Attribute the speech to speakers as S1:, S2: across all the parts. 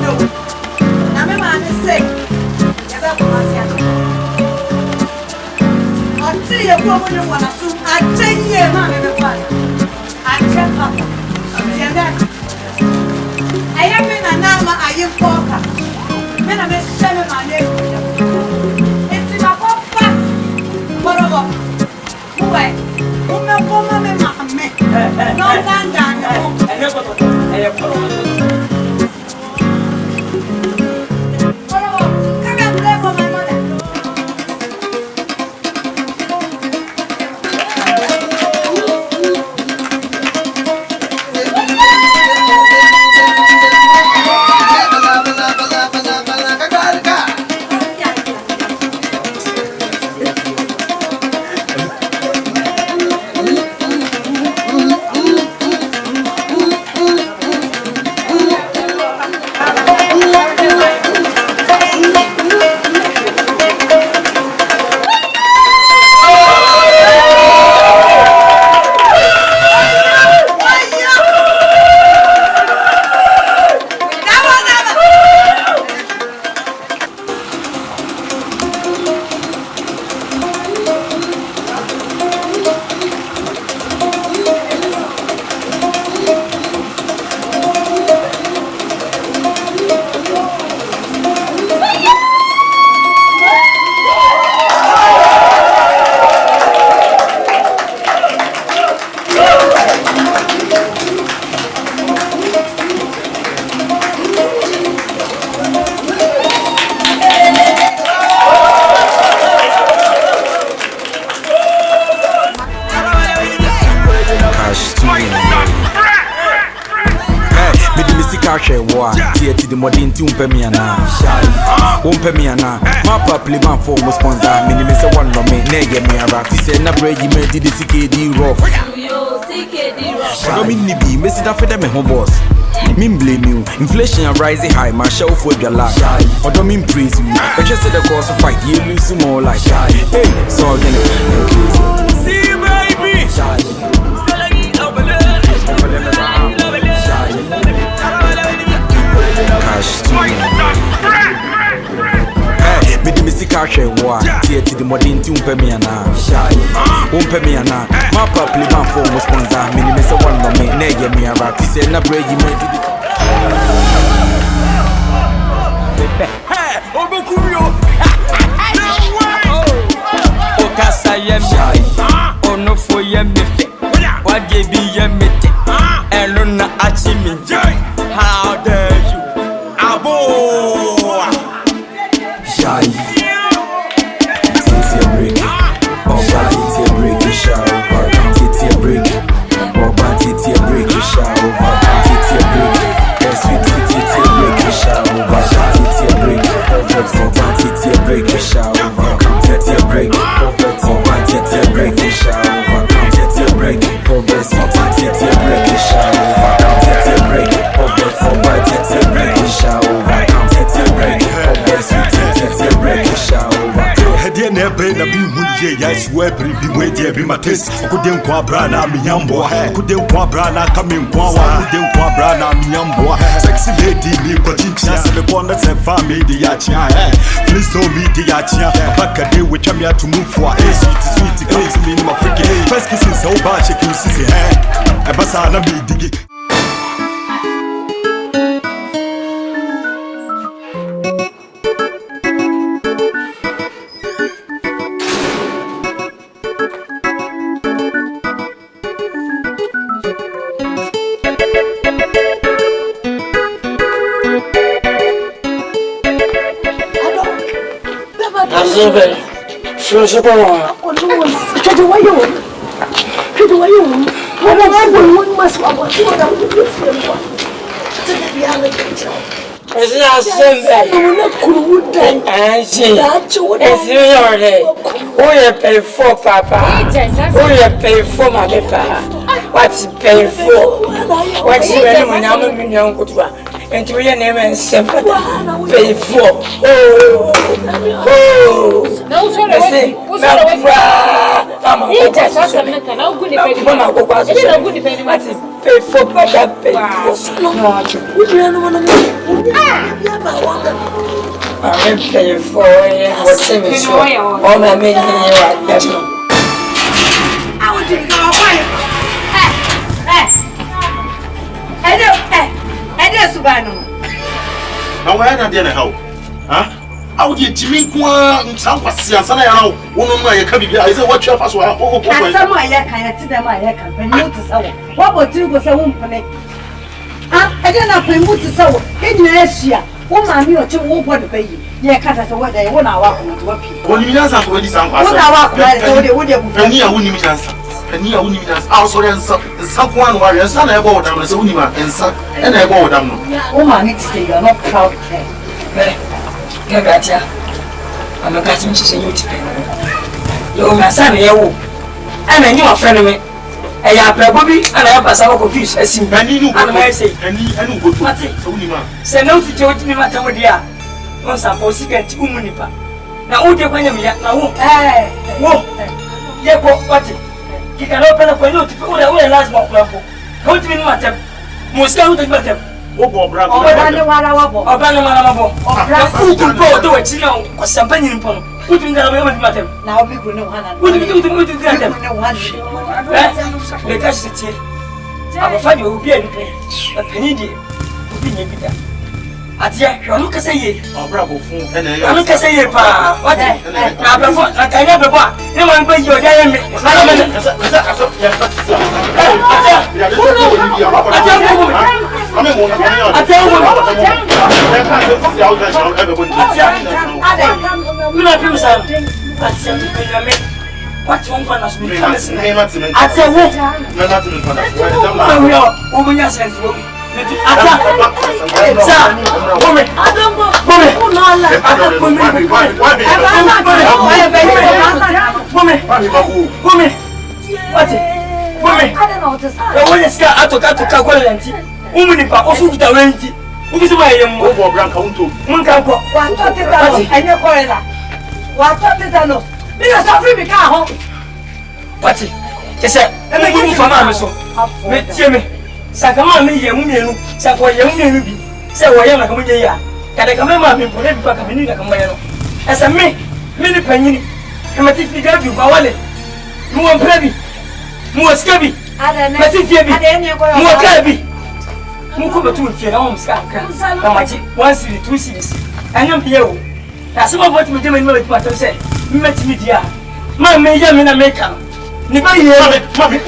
S1: no. Na me man say, ya ba ko asia. Ati ye ko mo no wana su atenye ma me be kwa. Acha papa. Atienda. Aya me na na ma ayi poka. Me na me sheme ma ne. Eti na ko fa. Borobo. Uwe. Uma koma me ma me. No ganga no.
S2: The modern team Pemiana, Pemiana, Mapa play man for most sponsor, minimum one no me, neg me a rock. He said, na bread you made the CKD rough. I mean, be Messi that for them, home boss. Mean blame you, inflation are rising high, my show for your life. I don't mean praise you, but just say the course of fight, you lose some more like hey, so again, see baby. Me the music share wa tie the modern team Pemiana Pemiana my play man for most sponsor me me say one no me na ye me ara ti say na bread you made it hey obokurio no way o kasa ye me o no fo ye me fe wa ge bi ye me te elo na achi me how dare you abo shy it's a break oh but it's a break you shall over it's a break oh but it's a break you shall over it's a break yes it's a break you shall over it's a break oh but it's a break you shall over it's a break oh but it's a break you shall over it's a break oh but it's a break you shall over it's a break oh but it's a break you shall over it's a break oh but it's a
S3: na be na bi hu ye ya swear bi we dey be my taste kuden kwa bra na mi yambo kuden kwa bra na kamin kwa wa kuden kwa bra na mi yambo sexy lady ni ko chincha se me ko na se family ya chia please don't me dey ya chia back a day we cham ya to move for sweet come to me in my freaking first kiss is so bad check you see e basa na mi digi
S4: pay for papa? Who you pay for my papa? What's pay for? What's your name when I'm a million good one? And to your name and simple pay for. Oh, no, so I say, I'm a good pay for better pay. I'm paying for it. What's in it? All my men here.
S1: I would take our wife. I don't Subano.
S3: Now, why not dinner how? Huh? I would get Jimmy Kwan, some Passias, and I know one of my cabin. I said, what your first one? Oh,
S1: some my yak, I had to them my yak, and notice what would you go so woman? I don't know if we move to so in Asia. Woman, you are too old to pay. Yeah, cut us away. They won't walk to a people. When you answer for this, I'm going to walk. And you wouldn't also answer someone while your son about them as Unima and son and I bought them. Oh, my, it's you're not proud.
S4: Gagatia, I'm a cousin to say you to pay. You're my son, you. And I knew a friend of me. I have a Bobby and I have a sour confused. I see Penny, and I say, and you would not say, Unima. Say no to George Nimatamodia. Once I'm for second to Umunipa. Now, what you're going to be at now? Whoa, yeah, what? You can open up a note to put away last month. Go to me, madam. Moscow, the madam. Oh, brother, or Banamabo, who can go to it, you know, or something in Pong. Put in the madam. Now, we will know what do you do to get them? Let us sit here. I will find you will be a penny will be a Atia, you look at say, oh, bravo, and I look at say, pa, what I can never buy. No one but your diamond. Sakama me ye mumenu sakwa ye mumenu bi se wo ye maka munye ya kada kama ma me pole bi ka menu ka maya no esa me ni panyini e mati figa bi ba wale mu won prebi mu oska bi mati fie bi mu oka bi mu ko betu fie na wo mska ka na maji 1 series 2 series anyam bi ye o na se ma boti me je me ni ma to se me mati mi dia ma me ye me na me ka ni ba ye mami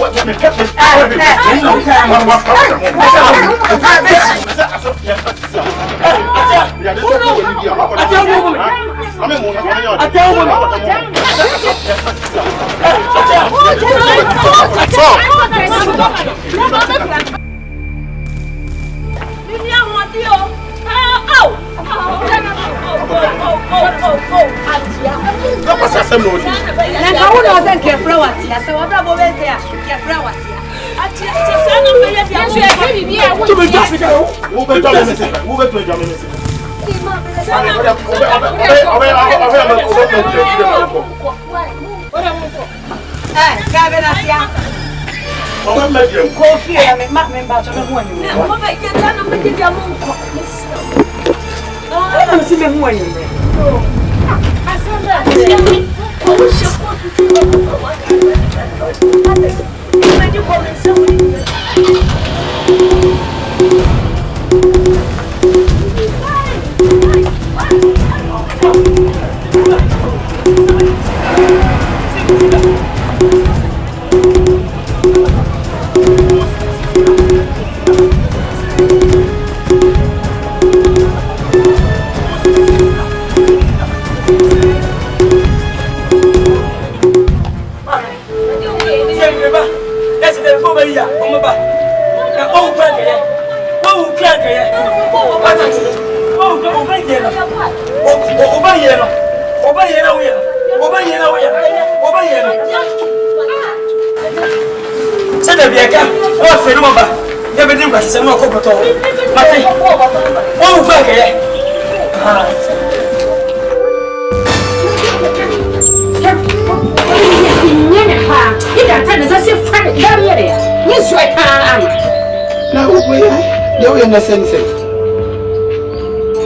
S5: na sense.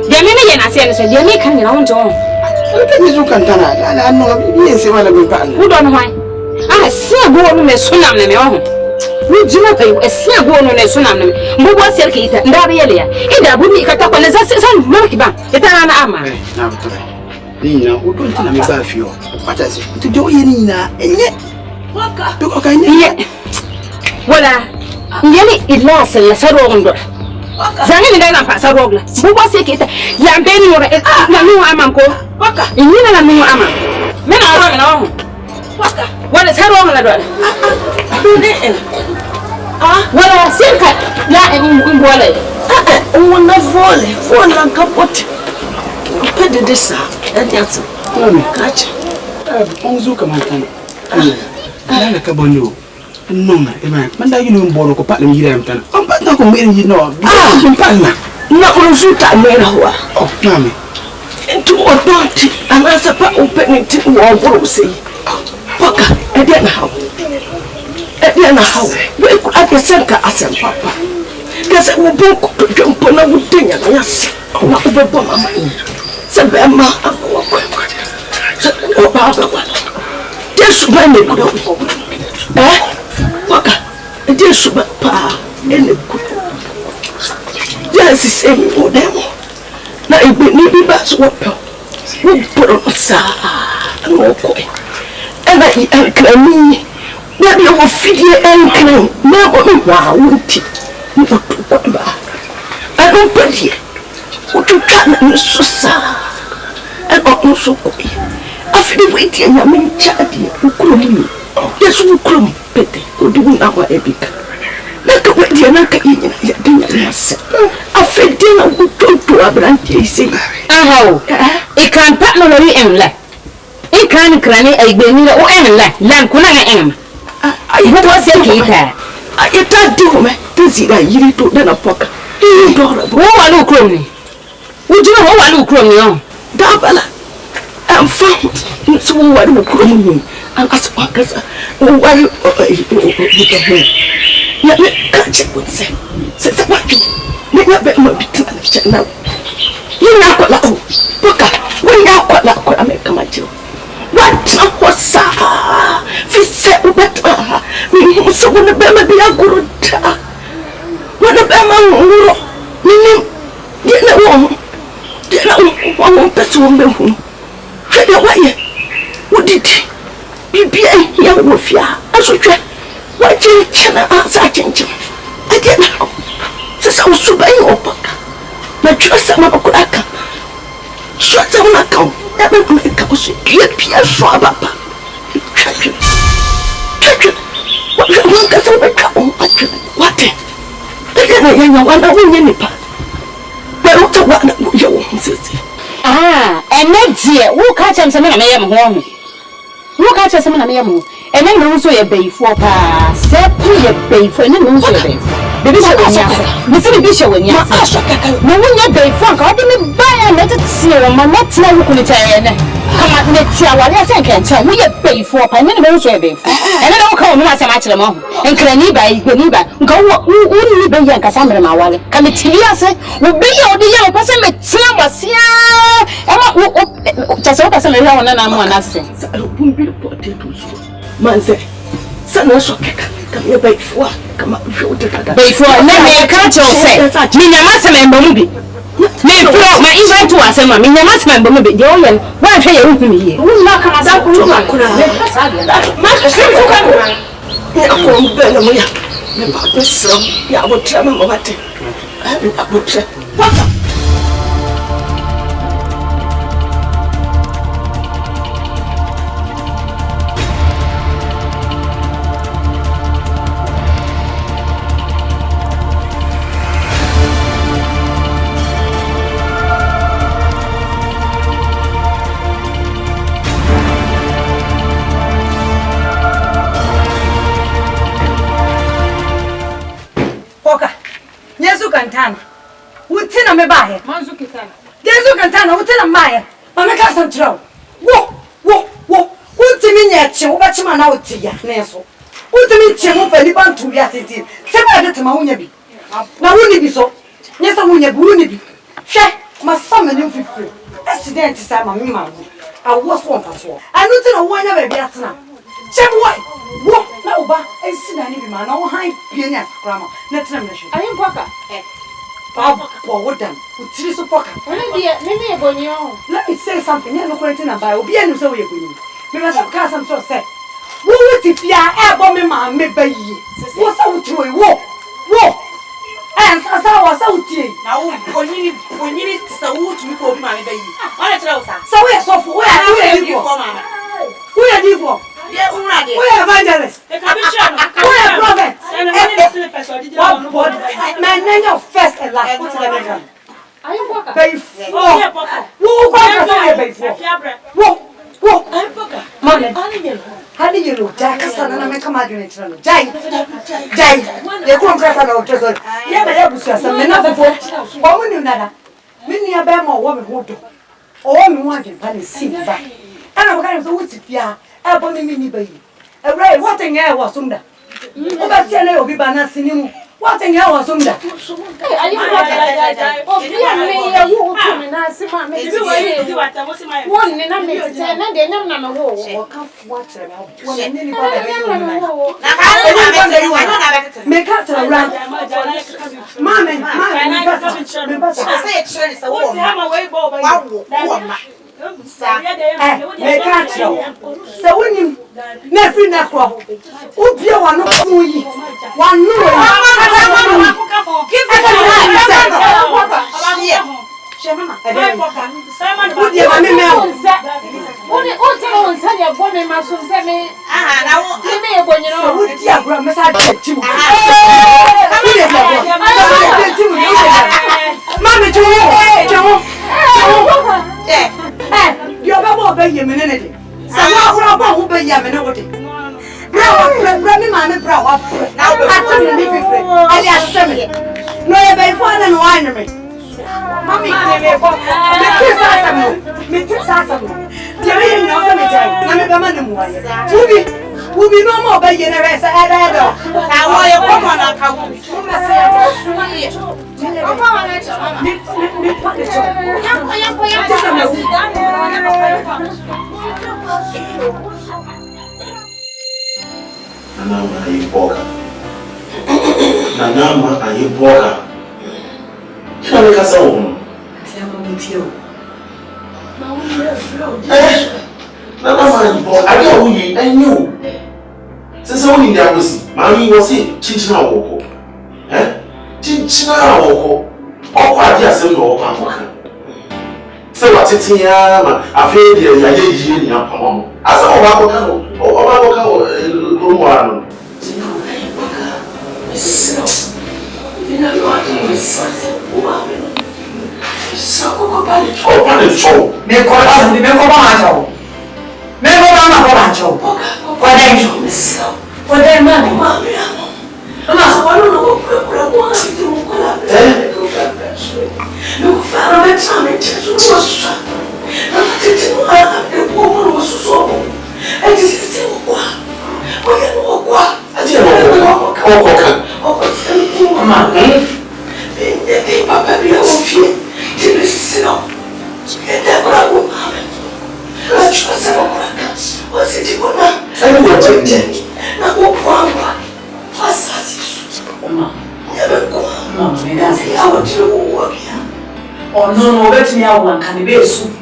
S6: Dia me ye na sense, dia me kan na wonjo.
S5: Aka ni zu kan tana, ala anno yin se wala bin pa.
S6: Wo don hwan? Ah, se go no me sunam na me ho. Wo jina kai, se go no ne sunam na me. Mbo bo ser ki ita, nda be yele ya. Ida bu ni ka ta ko ne san no ki ba. Ita na ama.
S5: Na butore. Ni na wo don tana me ba fi o. Pata se. Tu jo ye ni na enye. Waka. Tu ko kai ni.
S6: Wala. Ngeli illa sel la saro ndo. Zangi ni na pa saro gla. Mbo bo ser ki ita. Ya be ni ora na nu ama ko. Waka. Nyina na nu ama. Me na ora na ho. Waka. Wala saro ngala do. Dune. Wala sirka ya mbole.
S1: Una vole, na kapot. Pede desa, adiatsu. Kacha.
S5: Onzu kama tana. Ala ka bonyo. Non, ema, manda yinu mbolo ko pa le yira mtana. Amba na ko mbere yino. Mpana.
S1: Na urusuta mera huwa.
S5: Oh, mami.
S1: Into odonti, anasa pa opening wo buru sei. Paka, ediana hawo. Ediana hawo. We ku apesenka asem papa. Kase wo bonko to jompo na wutenya na yase. Na ubebo mama ni. Sebe ma akwa kwa. O baba kwa. Yesu ba ne kudo. Paka, Yesu ba pa ene kudo. Yesu se mo demo. Na ibe ni biba so wo poro sa no ko. Ena I ankrani. Na bi wo fidie ankran. Na bo wa wunti. Ni to ba. I don't pity. What you can susa. And on so ko. After wait ya me chadi ukuru. Yes ukuru pete. Odu na wa ebika. Na to wait ya na ka yin ya dinya na se. After na wuto abranti ise.
S6: Ahaw. I kan pa no ri enla. I kan krani aigbeni o enla. Lan kuna ga enma. Ai bo se kita.
S1: Ai ta do me. Tizira yiri to na poka.
S6: Wo walu krom ni. Ujiro wo walu krom ni o.
S1: Dabala. I'm found. So walu krom ni. An aswa kasa. Walu ya me kache kunse. Se watu. Ni na be ma bitina na chana. Yina kwa la o. Poka. Wenya kwa la kwa Amerika macho. What na hosa. Fise ubeta. Ni muso wona be ma bi aguruta. Wona be ma nguro. Nini. Dena wo peso mbe hu. Hwede waye. Wodidi. Bibia ya wo fia. Asotwe. Waje chana asa chenche. Adena. Sasa usuba yi opaka. Na chosa ma okuraka. Chosa ma ka. Ya be ka ko sue pia so ababa. Chachu. Wa ka so be ka on achu. Wate. Adena ya wana wonye nipa.
S6: And dear, who catch him some of me home? Who catch some of me home? And then also a bay for pa, separate a bay for no one. The bishop was the bishop when you are. No one yet bay for I didn't buy a letter serum, my next level could come at next year. What I can tell we a bay for and then also a bay. And I don't call me as a match of them. And can anybody go who be young Cassandra Mawali? Can it tell us? Will be your young person with some was here. Just so person around and I'm one answer.
S1: I won't be reported to Manze. Sana so come here by four. Come up show the
S6: before let me catch you say. Me must remember me. Me pro my invite to us me must remember me. The only one say you with me here. Who not come out to my kura. Ma say you come. Ya ko bela mo ya. Me ba so ya bo tra mo wate. I bo tra. Papa. Kantana. Utina me bae. Manzu kitana. Yesu kantana utina maya. Mama ka santrao. Wo. Utimi nyeche ubachima na utiya neso. Utimi chemu feli bantu ya siti. Sema ade tuma unya bi. Na wuni biso.
S1: Yes, I want a wound. Check my son and you. Accident is my mamma. I was one for so. I don't know why I be at now. Check what? What? No, but I see any man. No high pianist grammar. Let's nation.
S6: I am Poker.
S1: Bob, what done? With three support.
S6: Maybe a bonio.
S1: Let me say something. You're not going to buy. Be any so you're going. Because of cast some sort of say. What if you are a bomb, man, maybe? What's out to a walk? Walk. And as I was out here. Now, when you need to wood to be my baby. So we're so where are you for, Mamma? Where are you for? We're evangelists. We're prophets. My name of first and last. What's the name?
S6: I am Poker.
S1: How do you look? Jack, son, and I come out in it. Jay, you couldn't press on our treasure. Yeah, but I was just a minute for woman, you know. Many a bam or woman who do. All me wanted, but it's seen back. And I'm going to woods if you are a bonny mini baby. A ray, what in air was under. About 10 will be by nothing new. What in air was under.
S6: Are you oh, dear, you come and ask him, one and I'm going to tell them, they're not a
S1: Watch make up to around. Mammy, make up so when you never know, who be one of you, one new We'll be no more by the rest.
S7: Since only there was Mammy was it, Chinchina Woko. Eh? Chinchina Woko. Or quite yes, and no Pamaka. So what's it here? I feel the idea in your palm. As a Obacano or Obacano, Roman. You know what you is so about it. Oh, what is so? Make what I Never what are you? What are you, Mammy? I don't know what I want to do. Look, Father, let's have it. I didn't know the woman was so. I just said, what? I didn't know what. Mamma, Papa, be a fear. Till this sit up. And then what I will have. What's it you want? I don't want to now go forward. What's that? Never go. Mamma, that's how to work here. Oh, no, let me out one can be soup.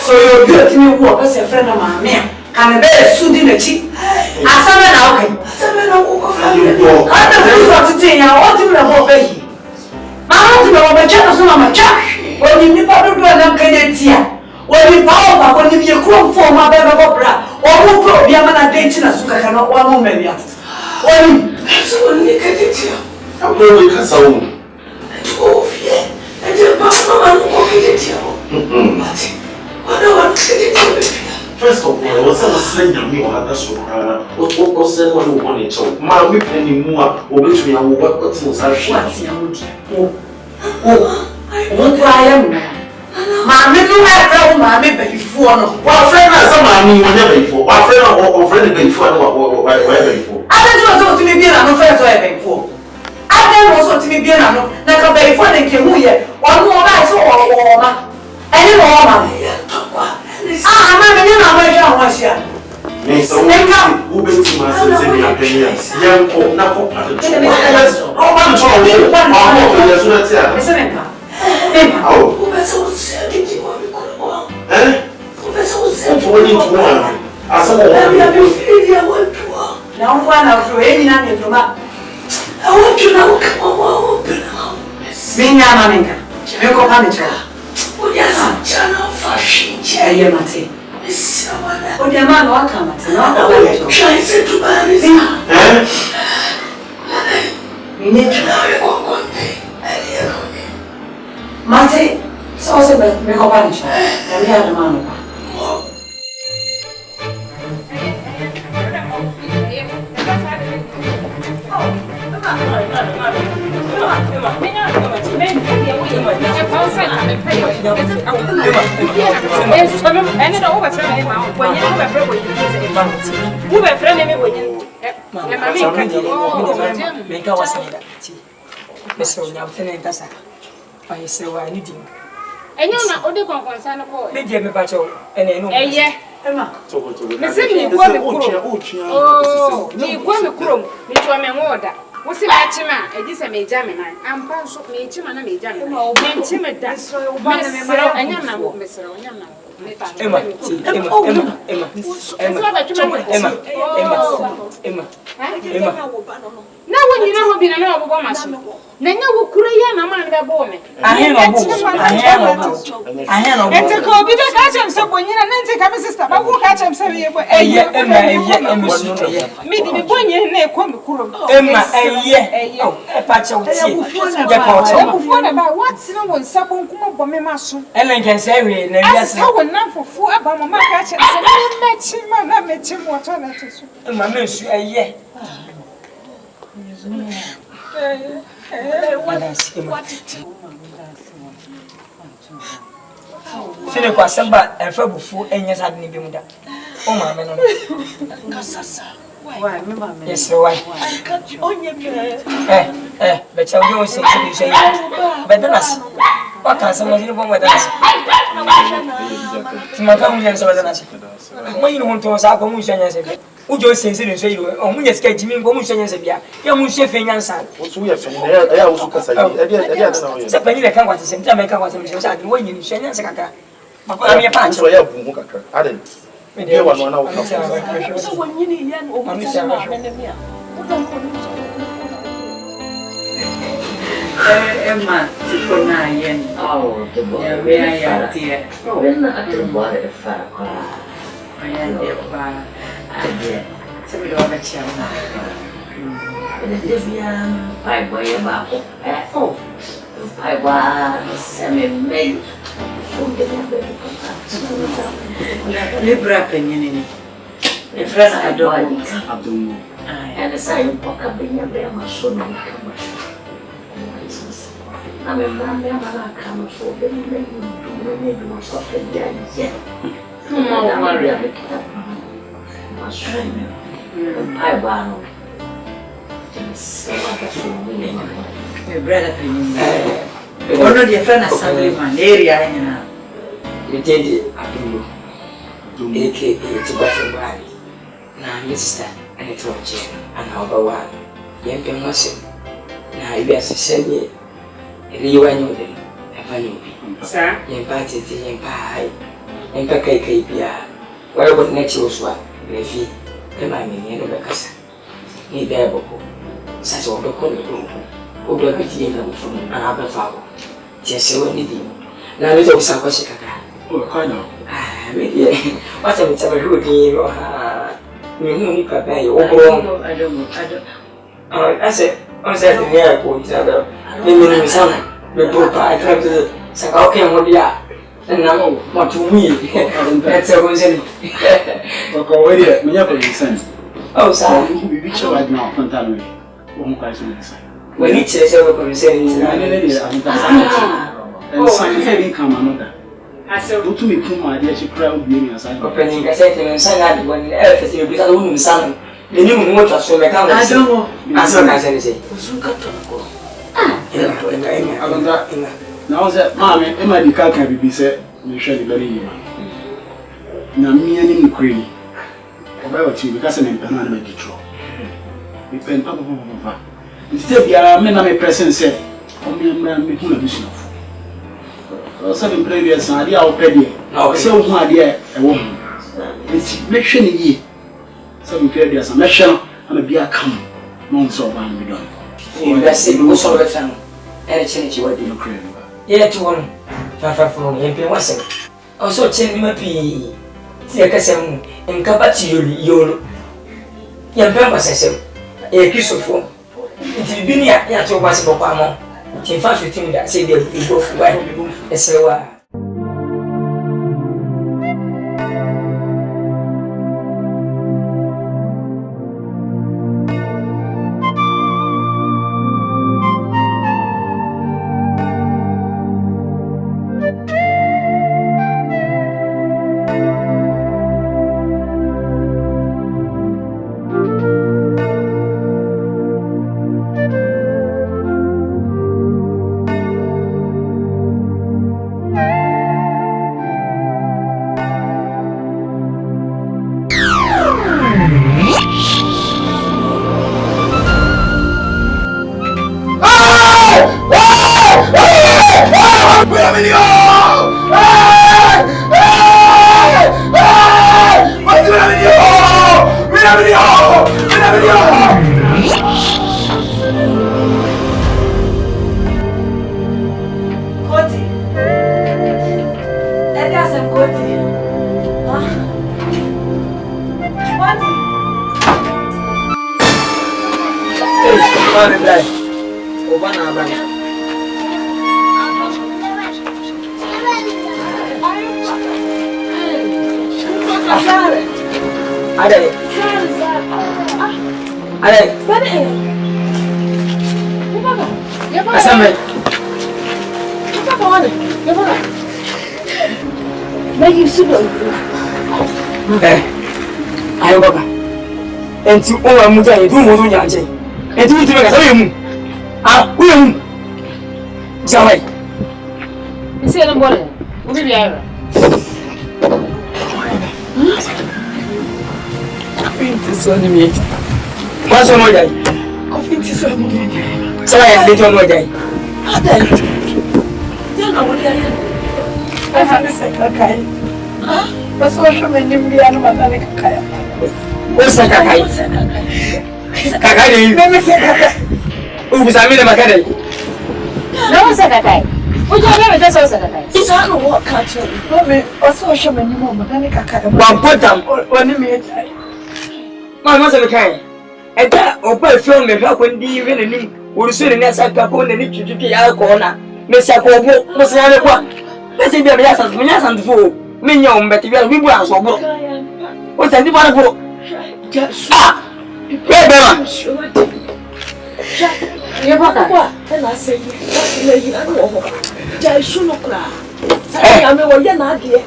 S7: So you're good to me work as a friend of mine. Can be soup in the cheek. I summon out. I don't know to say, I want to obey. I want to know my channel, so I'm a chap. When you need to do an Canadian. When you power, when you come for my baby opera, or who probably a man dating us, who cannot one moment yet. So when you get it here, I'm going to cut some. Oh, yeah, and your papa will get it here. What do I want to get it here? First of all, I was saying, you had that so hard. What was the one who wanted to? My whip anymore, or which we are what's in such. Oh, I am. Mammy, no matter Mammy before. Well, friend, some mammy before. What friend or friend before? Where before? I don't know to be a friend before. I
S1: I was to be bien. Now, come back for the king. One more night or ma. Any more, ma. Ah, I'm not here.
S8: Miss, who bet myself in your opinions? Young folk, not for one
S1: oh, dear man, welcome.
S7: Try to buy this.
S1: You need to know Mate, so also make a bunch. And we have the man.
S6: What's the matchma? It is a major man. I'm also major man, a major man. Now, when you know how been an hour woman, then you will create a man that bore me. I have a copy to catch him some when you and take up a sister. I will catch him some year. Maybe the boy in there come a patch of what's no one sabon come for me, Master. And I can say, that's how enough for 4 about my catch him. I met him what on it. My monsieur, a year. Philip was somebody and Fabu fool and yes, I didn't be that. Oh, my man. Yes, so I cut you on your but shall you say, but then us. What can someone do with us? My countenance was an answer. When you want to us, our commission, who just says it and say, oh, we just get Jimmy Commission as a beer. Young chef in your son. What's we have from there? I also can say, it's a penny that can watch the same time I can watch him when you share Saka. I'm a punch. I didn't. You want one hour. So when you need young or Emma, to go nine. Oh, the boy, where I am, dear. Oh, we're not the boy, the far cry. I am the bar. I did. So we don't let you know. I boy about oh, I was semi-made. Libra opinion. A friend I don't know. And the same book of being a bear, my son. I'm a man, I come for the name of the day. No worry, my strain. I bow. My brother opinion. One of your friends, assemblyman area. You did it, ADOM, aka TYPEWRITER. Now, Mr. and it was Jim, and how about one? Young Penguin. Now, you are saying, LILWYN, ever knew. Sir, young party, young pie, and Pekapia. Where would nature was what? Refi, the man in the Becassa. He bear Boko, such a local room, who don't be from another father. Just so anything. Now, little Sakosaka. Oh, I know. Ah, maybe. What's a bit of a good deal or you need to pay your own. I don't know. I said, I said, the airport, the son, the book, I tried to say, okay, what you are. And now, what to me? That's a reason. But already, we have a reason. Oh, sir, we reach right now, Contaminate. When it says, I will say, and some having come another. I said, go to me, come my dear, she cried with me as I opening. I said, and sang when everything because I wouldn't sound. The new motor, so I don't know. As long as I say,
S5: Now, Mammy, am I the car can be said? You shall be very now, me and him, Crane. About you, because I'm in Panama. We pen Papa. Instead, you are men of my presence, said, only a man making a vision of 7 previous idea of Peddy. So, my dear, a woman. It's mission in ye. 7 previous a measure and a beer come. Months of one be done.
S4: You are saying, what's all the time? And a change you are doing. Yeah, to one. Far from him, wasn't. Also, change my pee. See, I can in Capati, you. Young Pampa says, a piece of form. It will be near to was for Pamo. In fact, we think that say they will go for a slower. Ayo baba. Enti o wa mu ja e du mo so nya nje. Enti wo ti me ka so ye mu. Ah, wo ye mu. Jawai.
S6: Isi na mbole. Wo bi biara.
S4: Pinti so ni mi. Wa so mo jai. Ko pinti so ni mi. So ya le jo mo jai. Ada. Ya na wo jai. Ai fa se ka kai. Ah, paso sho me ni mi anu madane ka kai. Osa kakai. Kakai. Meme se kakai. Ubusami na makadai.
S6: Na osa kakai. Ujo meme te osa kakai.
S1: Isa no wo ka che. Meme oso sho me ni mo madane kakai.
S4: Bampotam.
S1: Oni mi ejai.
S4: Ma se kai. Eda opa film me hwa kwandi we nanim. Urusu ne nasa ka ko ne ni twitwi ya ko na. Me sia ko bo mo se ya ne kwa. Me se bia me ya santu me ya santu fo. Me nya o mbeti bia bi bu aso bro. O se ndi ba bro. Ah! Beba!
S6: Ye baka.
S1: Ela sei. Le yi anu ho. Ja isu no kra. Sai ya me wo ye na ade.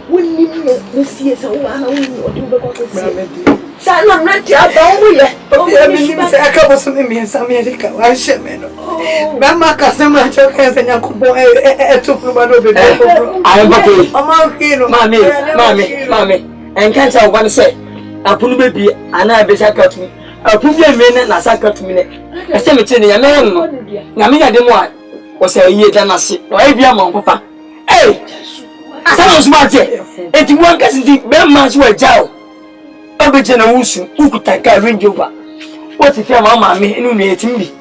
S1: Wonni me sie se wo ana wonni odi wo be ko ko sie. Sai na na ti aba wo ye.
S7: O ya me ni se aka bo so me mi sa America wa hye me no. Ba ma ka se ma cho ka se nya ko bo to pro ba no be ko.
S4: Ayo baka.
S7: O ma ki no.
S4: Mami. NKANSAH wo ban say apunu bebi ana be sakatu apunu be me na sakatu me ne ese me tene ya me no na me ya de mo a o se yie da na se o e bia mo papa eh asa no smart eti won ka sinti be ma so ajao o be je na wusu ukuta ka range over what if ya mama me enu ne etimbi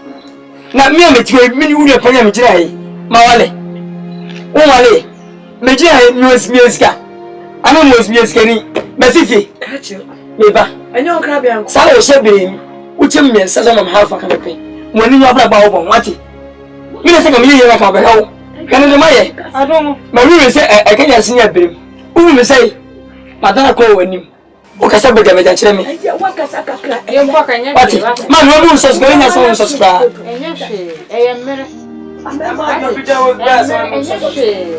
S4: na me ti me ni wuri panya me gira yi ma wale o wale me gira ni osmieska ana mo osmieska ni masifi Eba.
S7: Enyo nkra bia nko.
S4: Sa o shebe uchem me nsa so mam half aka pe. Mo ni nyabra ba wo bon wati. Mi na se kam yeye ka ba hawo. Kan ne maye.
S7: Adom.
S4: Ma wi se e kanya sin ya birim. Uwu me sai. Madana ko wanim. O ka sa bega meja kire me.
S1: Ya wa ka sa kakra.
S6: Ye mbo ka nya.
S4: Wati. Ma no bu so so nya so so ba.
S6: Enya hwe. Eye mere.
S4: Ma bi jawo ba so.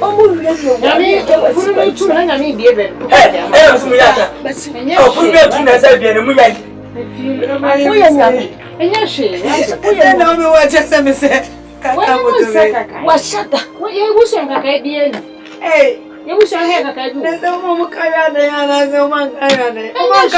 S1: Omo wi yo.
S6: Nyami furu me tu na nyami bie be.
S4: Fumu ya ta. O furu be tu na sa bie ne mu ya.
S1: Wo ya nyami.
S6: Enya hwe.
S7: Na me wa je se me se.
S6: Washada. What you wish I could be?
S1: Hey,
S6: you wish I had a guy.
S1: there's no more carrier there, and there's no one carrier. I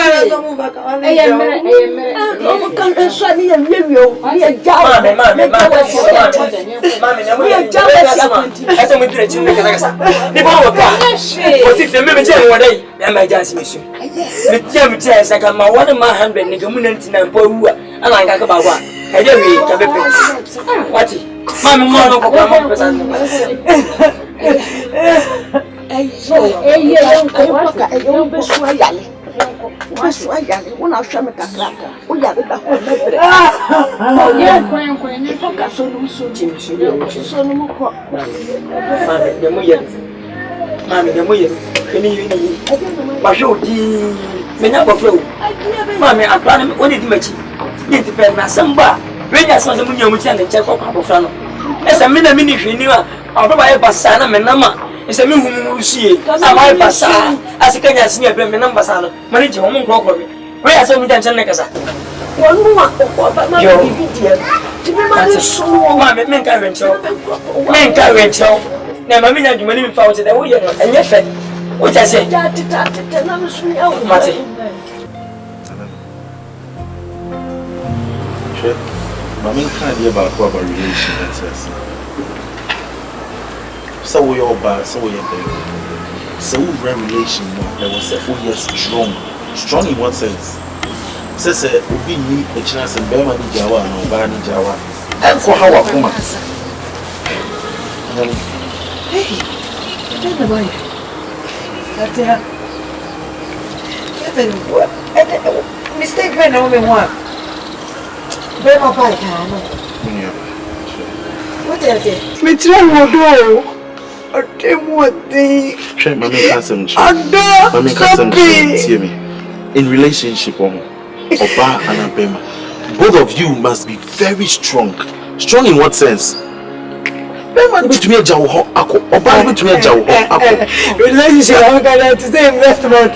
S1: it's a minimum who see it. I might pass as a Kenya senior number son, manage home properly. Where are some intention makers? One more, but my dear. To be my soul, my men carry show. Men carry show. Never mean that you may be found in the way, and yet, what I say, Marty.
S8: My main can't be about our relation. So we all bad, so we are baby. So we relation that was a 4 years strong. Strong in what sense? Says it would be me a chance and Bema ni Jawa and Obani Jawa. And for how I come.
S1: Hey, tell the boy. That's it. Mistake when only one. Bema by what is it? Me try what do.
S8: In relationship, Oba and Abema, both of you must be very strong. Strong in what sense? Relationship,
S1: I'm going to say investment.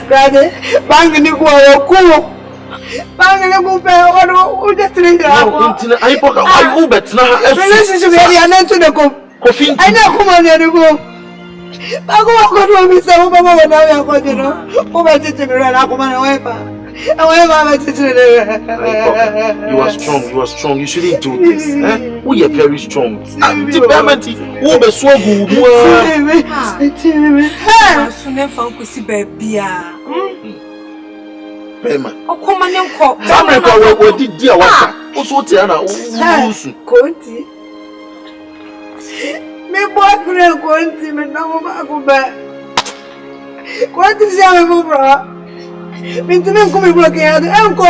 S1: I know come on there to go. I go to me so Mama now you are going to
S8: You are strong, you are strong. You shouldn't do this. We are very strong.
S1: Me boyfriend Conti, me no go back. Conti se ame bra. Me teme come bloqueado. Enco,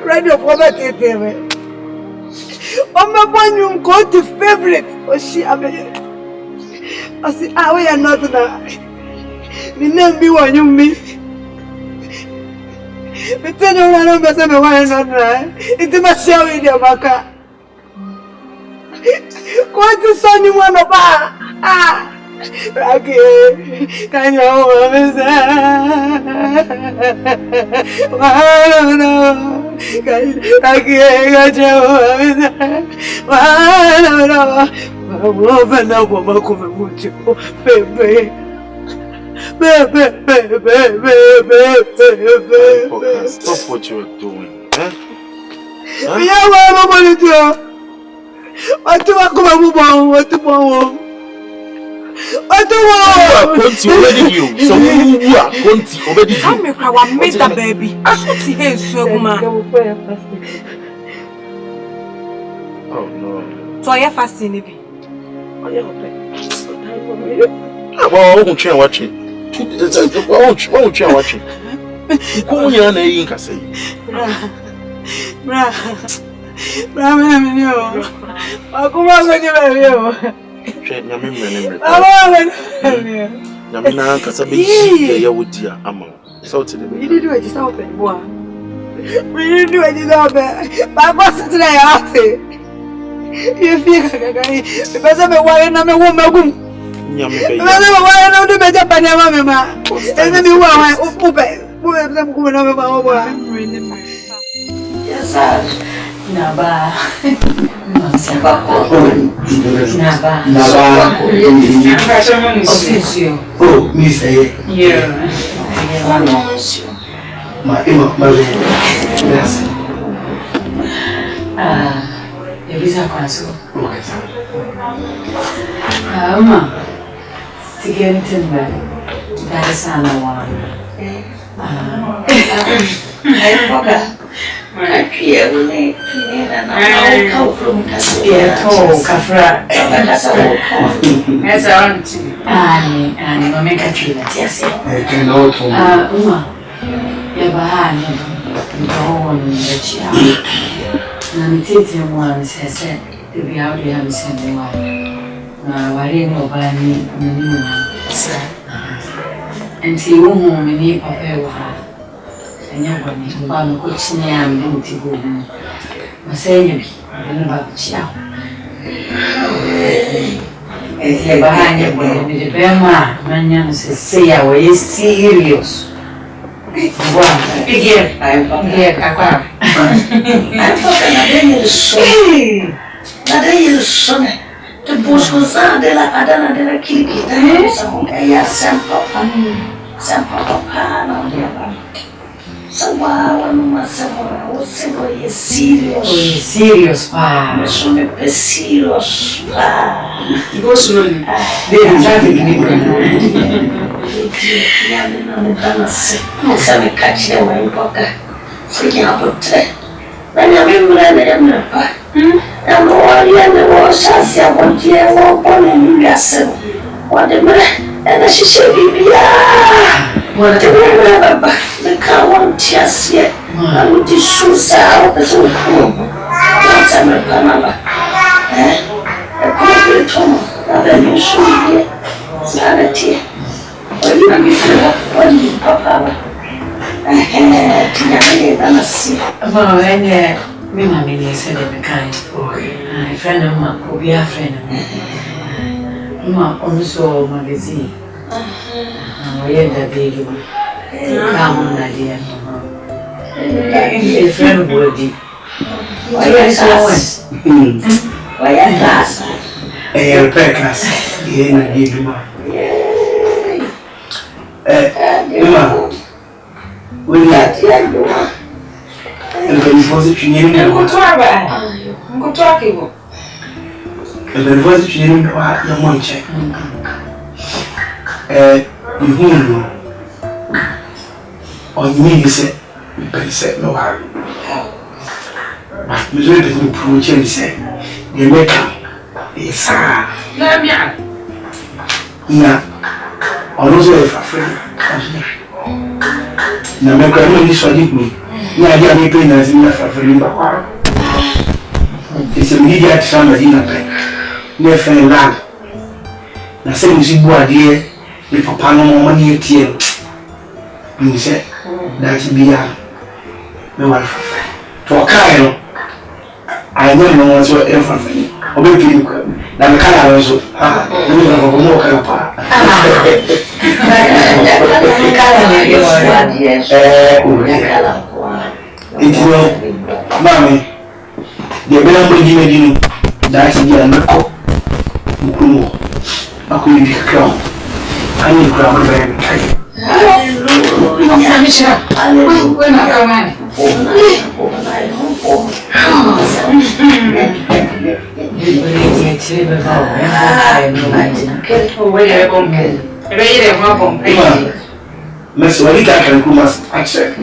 S1: radio poverty teme. O me banyu Conti favorite. O she ame. O si we are not na. Me name be one you me. Me tell you na no be say me one not na. It must share with your baka. Quanto sonho mano ba aqui canhão aqui
S8: stop what you are doing.
S1: What do I go on? What do I
S8: Conti already you. So you are Conti already you.
S1: I'm made that baby. I should see him so man.
S8: Oh no.
S1: So you're fasting, baby.
S8: Well, I won't try watching. Won't try watching. Go on, you're saying.
S7: Yes, sir. Naba.
S5: Oh, Miss A.
S7: Yeah.
S5: Yes.
S7: Ya bisa kwaso. Tigeni timba. Dari sana wa.
S9: Ayo boga. Kakia une kinena na kau from kasia.
S7: To kafra.
S9: Kasa wo.
S7: Esa auntie. Ani mame katrina tiasi.
S5: Kendo to.
S7: Ya bahani. Ndo ndachia. Na mitete mwana sasa. Bibi yao ya msemwa. Na wale no bani mimi sa. Nti uhu mini papa wa. Anyagwani mbano ko chine ya mbuti go. Masenye bi ba kuchia. Ese bahanye bwana ni bema manya sese ya we serious. Bwana pigie pigie kakwa.
S9: Atoka na deni so. Na deni so ne. Te bosko za de la adana de la kilikita. Ya sampa pa na dia ba. Sawa wanuma sawa osego ye serious.
S7: Oh, serious pa.
S9: So me pe serious pa.
S7: Go slowly. There traffic ni
S9: Ya no dana se. Sabe kachile wa mpoka. Sija apotre. Nanya mimra na yamna pa. Ya mwali ya mwa shasi ya mwajie wa pone mingase. Wademre na shishe bibia. Wademre baba. Nikawanti asiye. Aluti susa wapesu mkumu. Nasame panala. Ekule tomo. Nabe nishuye. Sanatie. Wali mifua. Wali papa. Tinyamini danasi.
S7: Well, and me mammy said it kind. My friend of mine will be a friend of mine. Ma also magazine. We had that day. Come on, idea. A friend would be.
S9: Why are class?
S5: A repair class. Yeah, I give you my. When that, and then for the training, and go to our and then for the training, the one check. You won't on me, you said, you said no harm. But you didn't approach and say, you make up. Yes, now, also if a friend. Na me kwa ni swali ku ni aje amepe na zima fafiri mbakwa ese midi atisamba jina pe ne fe land na se ni sibu ade ni papa no mo mani etie ni se da ti bia me wa fafa to kai no ayo no so e fafa obe pili ku na me kala no so ni na ko mo kala pa Mami, dia bilang begini, dah sejalan aku, bukumu, aku ini kau, hanya kau berbaik. Mas wanita akan kumas accept.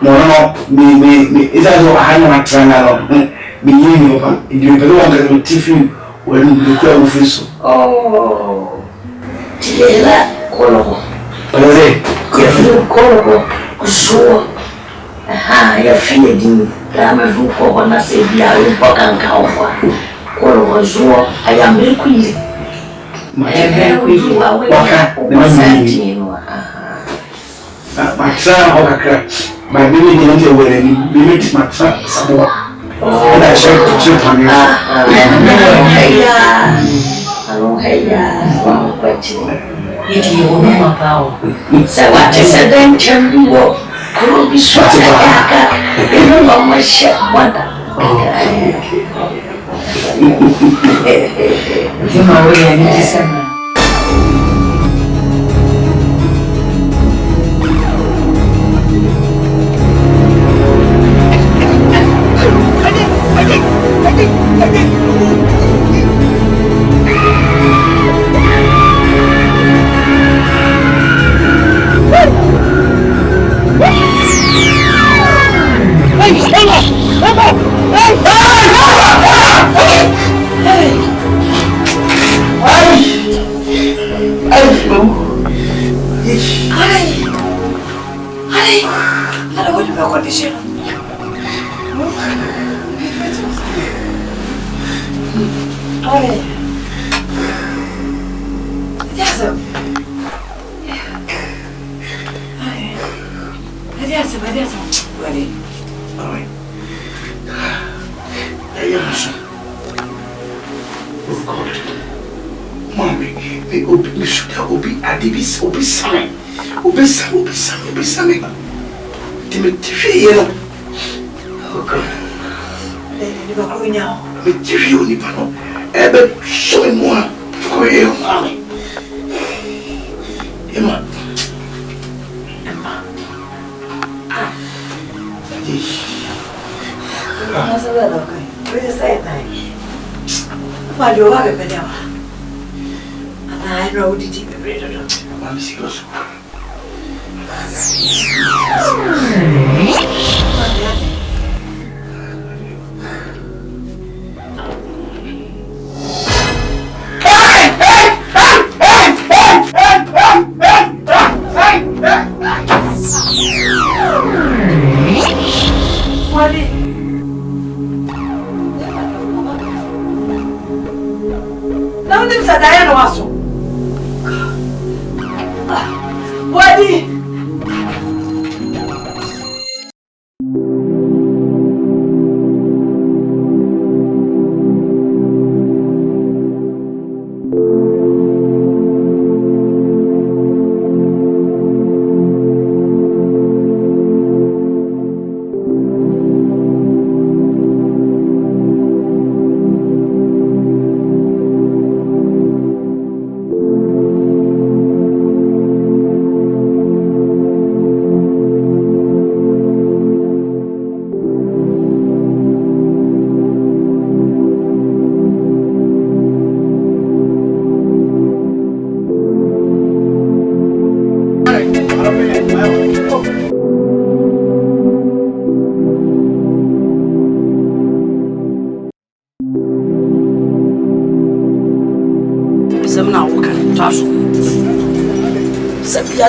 S5: No, me isa zo ahana matrana no. Me yini opa. Idio pelo wanga no tifi wenu kwa ufiso.
S9: Oh. Tilela koloko.
S5: Palaze.
S9: Koloko kusuo. Aha, ya fine din. Kama ruko wana sebia upoka nkawa. Koloko zuo ayambe kwili.
S5: Waka nemani matra okakra my baby ni nje wele ni limit matra sabo na share to pamia
S9: heya wapachi
S7: Iki yono mapao.
S9: sawa tsedan chambo kurubi swata kaka ino mama shek wanda Cuma we yang di sana.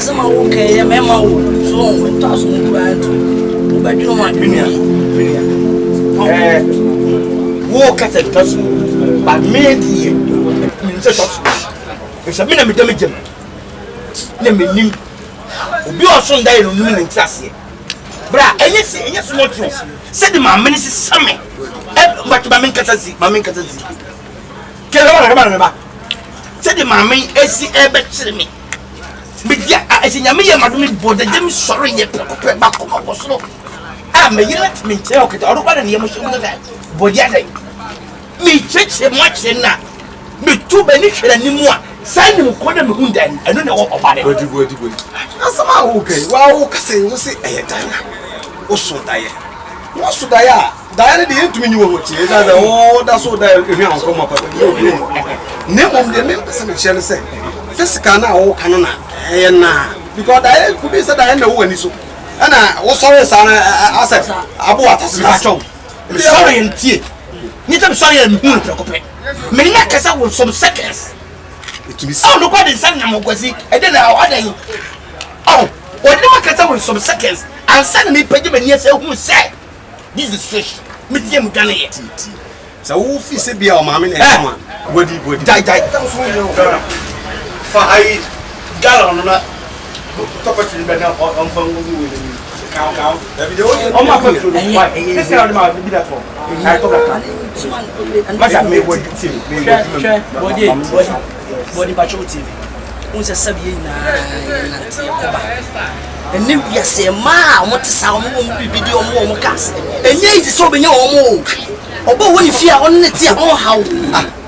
S7: Sama okay, ya mema so mtaso mkwantu. Ubadilo madunia. Wo kata taso. Ba medi. Nse taso. Esa mina me damajem. Na menim. Obi oso ndai no num ne ntase. Bra, enye so motio. Se de ma meni se same. But ma men kata zi. Kele ba. Se de ma men esi ebe chirimi. Bidia asinyame ye madumi boda dem sori ye prekope ba ko so me yira me tse o kete orukwa na ye mo shomo na bodia dai me cheche mo che na me tu be ni hwera ni mu a san ni ko na me hunda eno na wo obare
S3: odi asama wo ke wa wo kase wo se daya wo so daya ne de yentumi ni wo che da wo da so daya ehwi an ko ma pa ne mo de me pese me che ne se physical na wo kanona na because I could be said I know when so and I was sorry son I said abu atasa chom sorry and tea ni tam sorry and hu prekope me na kasa with some seconds it be so no god in san na mogwasi e dey na order you what no kasa with some seconds and send me page me near say who say this is fish me tie mu dane yet so who fi se bia o ma me na e ma body die for I gallon on that property been on phone with cow. Every day, on my foot. This is how the man be that for. I talk about much I made what you see. Body patrol TV. Who's a 7 year
S7: And then we say, Ma, what is our video more cast? And yet, so be your more. Or when you fear on the tea, oh, how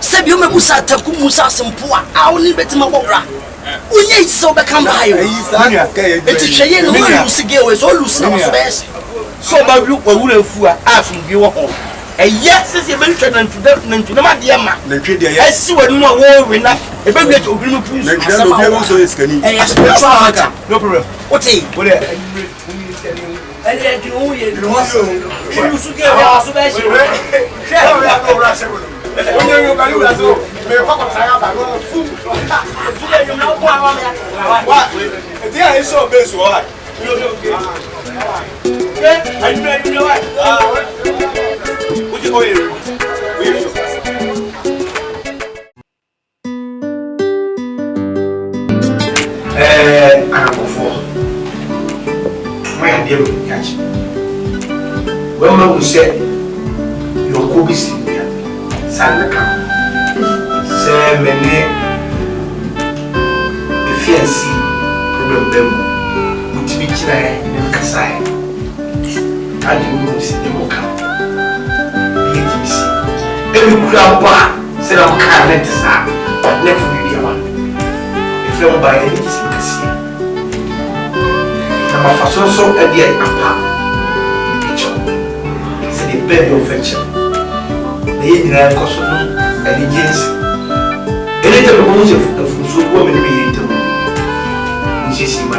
S7: said you may be sat to Kumusa some poor, I only bet my bora. We need so become higher. It's a chain, no loose girl is all loose now. So, my group will fool after you home. And yes, as you mentioned, and to them, and to them, dear man, I see what more war enough. A baby to bring up so it's going to no problem. What is and then you know, you also get also special.
S5: When we said your could see Sandaka, say, many if you see problem, which be China in Kasai, and you will see the Moka. Every grandpa said, I'm kind of sad, but never will be one. If you don't buy any, you can see. I'm a so a dear papa. C'est des belles affections. Les gens qui sont là, les gens. Et les gens qui sont là, ils sont là, ils sont là. Ils sont là.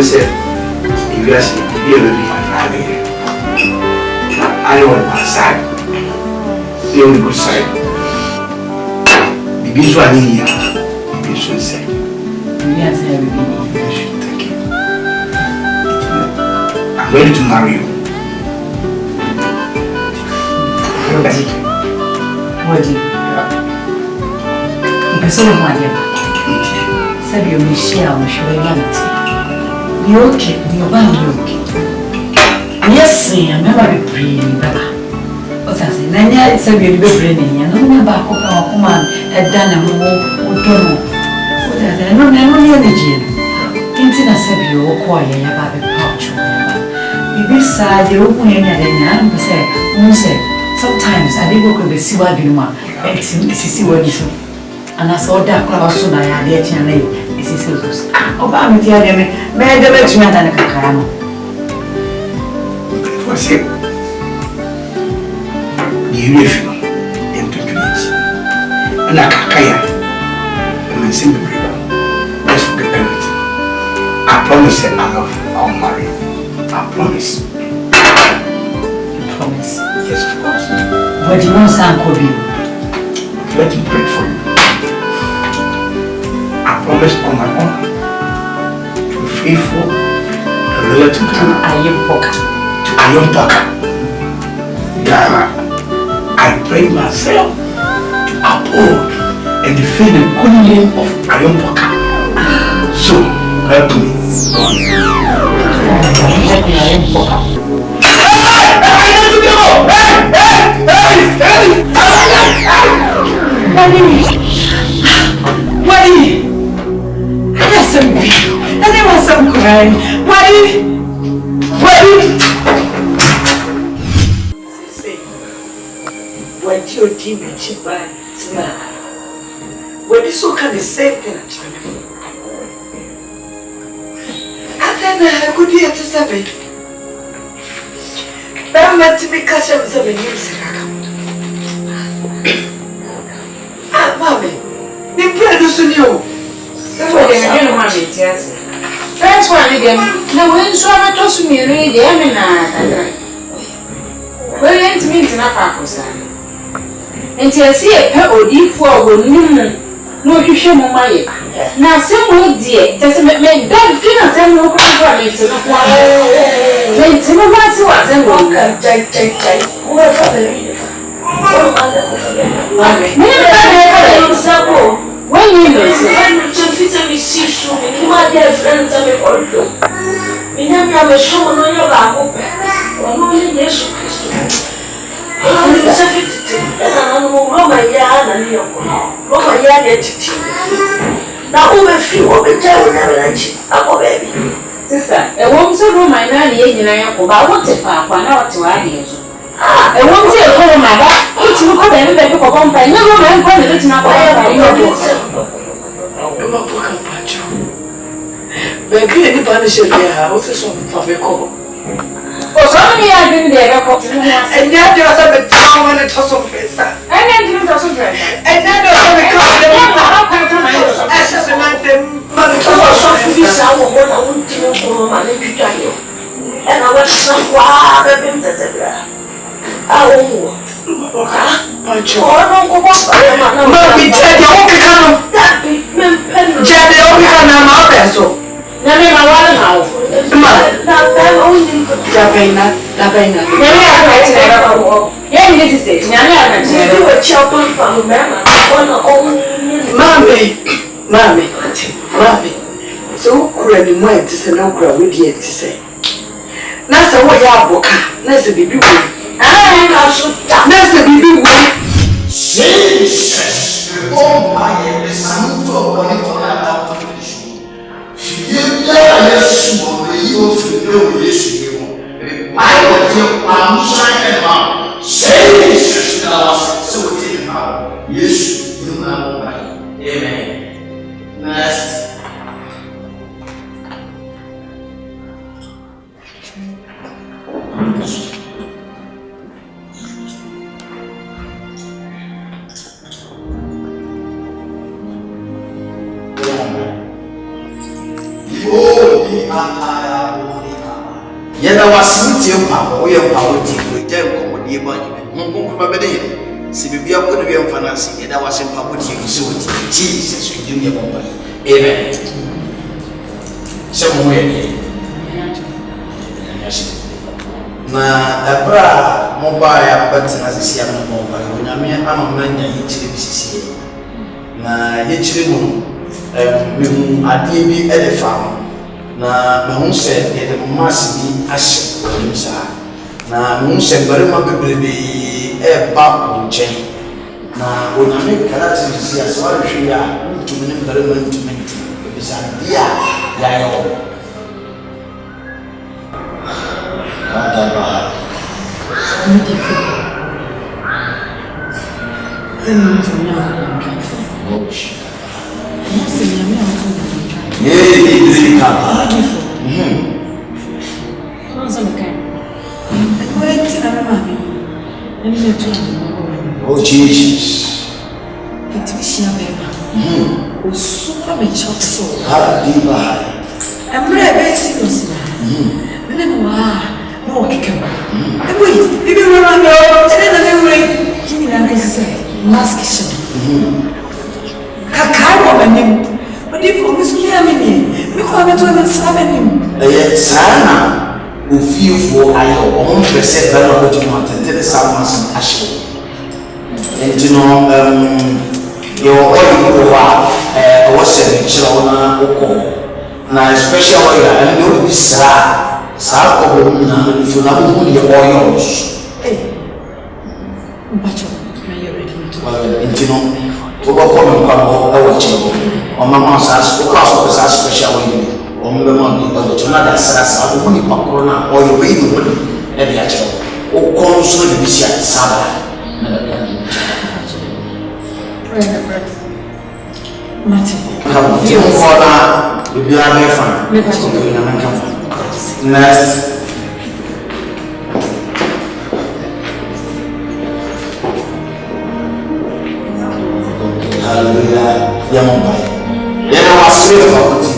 S5: Say, you guys be able to be having I don't want my side. The only good side. The visual here, the visual side.
S6: Yes, everything.
S5: Thank you. I'm ready to marry you.
S6: What do you? Because of my name. Said you Michelle, Michelle. You're okay, you're okay. Yes, I'm never be praying, Baba. What's I say? Nanya said you'll be praying, and no one back up our command had done a more don't. What I say? No, energy. Intin I said you were quiet about the pouch. Be sad, you open any other and say, sometimes I didn't go to see what you want. It's see what you do. And I saw that class soon. I had a channel. This is oh, I'm telling me, may I never try than a cacano.
S5: For sale, you refuse into dreams. And I can't. I'm a simple river. Let's forget everything. I promise that I love you. I'll marry you. I promise.
S6: You promise?
S5: Yes, of course.
S6: But you won't sound cold.
S5: Let me pray for you. I promise on my honor to be faithful and loyal to Iron Poker. I pray myself to uphold and defend the good name of Iron Poker. So, help me. Iron Poker.
S6: Why? And there was some crying. Why? What your team and she buy? When you so can the same thing. And then I could hear to say, but I'm meant to be catch up with the music. Ah, mommy, you play this in you. First one again. Now when so I toss me read the Emina. Well, it means enough, Pacosan. And to see a pet or deep for no, you show my. Now, some would dear, doesn't make don't send no problem to the one. Then Timothy was and welcome, take. When you know, so physically see so many my dear friends of me all do. We never have a show on your back open. Or no, yes, Christ. Roma yard and your Roma yard. Now, over few of the town never baby. Sister, a woman so room my nanny and I want to park 1 hour to ideas. I won't say a home, my back. It's not going to be a company. Never mind, going to not baby, anybody should be a house for the couple. Oh, sorry, I've been there. And yet, there was a bit and a toss of face. And then you toss of face. And then there was a car. As a man, but it was so fish. I won't do my little. And I was so wild. I won't. My child, I don't go back. Be dead, you won't come. That be dead, you won't come out there. So, let me my water now. Mammy, so cruel went to say no crowd with yet to say. Nasa what ya book, Nasa be beautiful. Nasa be beautiful. Jesus, oh, I am the son for one for that. Yes, you feel yes, you. I want you, I'm trying to have. Say Jesus, so it is now. Yes, you know. Amen. Next. Yena wasiti mpa oye mpa oti je nkomodi ba nyime nkonko ba bede si bibia ko ne wiem fanasi yena wasimpa oti so oti Jesus ujumye bomba amen se mo ye na abra mobile abatina sisi ya mobile onyame ama manya yichire bisisi na yichire mu memu adie bi elefa na mahun sɛ yɛde mmaase bi ahyɛ wɔnim saa na mahun sɛ mbarima bebrebe ɛreba wo nkyɛn na onyame karakter sisi a sɛ wɔrehwɛ yi a ntumi ne mbarima ntumi nti ebisa bi a yɛayɛ wɔ kadaba ndifo Oh Jesus. It is your baby. Oh, super me chop so. I'm ready to see. No, kick him. Wait, if you remember, you know, say, mask. Kakao, my name. But if you miss me, we come to the salmon. Yes, Sana. Who feel for I own percent better what you want to tell someone's actually. And you know, your oil was a children, now special oil, and you will be sad if you love your oils. But you know, overcoming our children, or mamma's ass, because of special oil. Omemoni odo tuna da sasa wo ni pakona o yo we no ni e dia chero o konso de bisia saba na da mate come you for we are me fan na man come next hallelujah ya mumbai ya na wasiri kwa kuti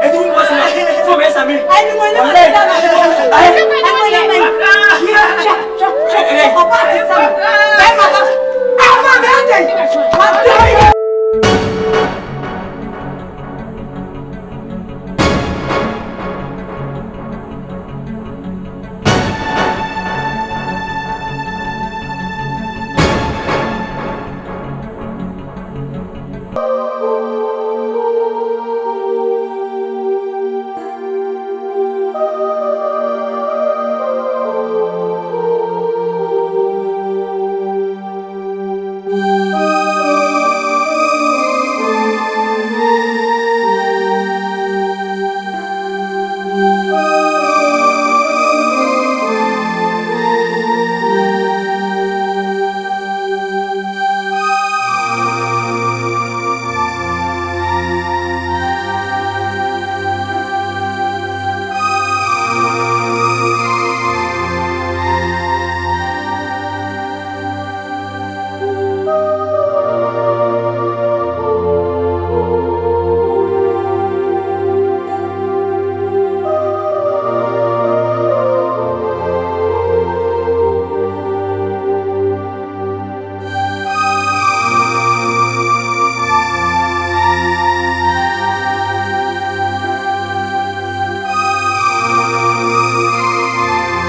S5: It's